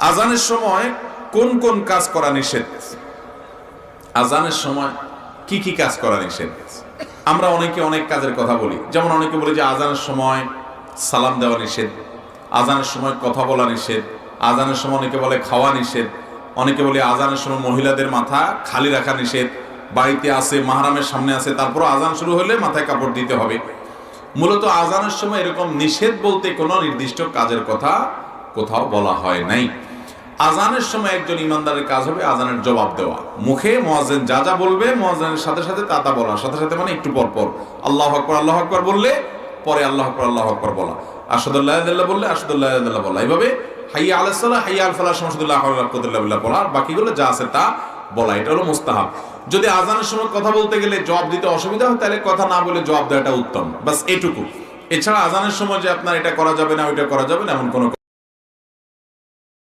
আজানের সময় কোন কোন কাজ করা নিষেধ? আজানের সময় কি কি কাজ করা নিষেধ? আমরা অনেকে অনেক কাজের কথা বলি, যেমন অনেকে বলি যে আজানের সময় সালাম দেওয়া নিষেধ, আজানের সময় কথা বলা নিষেধ, আজানের সময় অনেকে বলে খাওয়া নিষেধ, অনেকে বলে আজানের সময় মহিলাদের মাথা খালি রাখা নিষেধ, বাড়িতে আছে মাহরামের সামনে আছে তারপর আজান শুরু হলে মাথায় কাপড় দিতে হবে। মূলত আজানের সময় এরকম নিষেধ বলতে কোনো নির্দিষ্ট কাজের কথা কোথাও বলা হয় নাই। আজানের সময় একজন ইমানদারের কাজ হবে আজানের জবাব দেওয়া, মুখে মুয়াজ্জিন যা যা বলবে মুয়াজ্জিনের সাথে সাথে তা বলা, সাথে সাথে মানে একটু পর পর আল্লাহু আকবার বললে পরে আল্লাহু আকবার বলা, আশহাদু আল্লা ইলাহা ইল্লাল্লাহ বললে আশহাদু আল্লা ইলাহা ইল্লাল্লাহ বলা, এইভাবে হাইয়া আলাস সালাহ হাইয়া আল ফালাহ সমস্ত লা হাওলা ওয়ালা কুওয়াতা ইল্লা বিল্লাহ বলা, আর বাকিগুলো যা আছে তা বলা। এটা হলো মুস্তাহাব। যদি আজানের সময় কথা বলতে গেলে জবাব দিতে অসুবিধা হয় তাহলে কথা না বলে জবাব দেওয়াটা উত্তম, বাস এটুকু। এছাড়া আজানের সময় যে আপনার এটা করা যাবে না ওইটা করা যাবে না এমন কোনো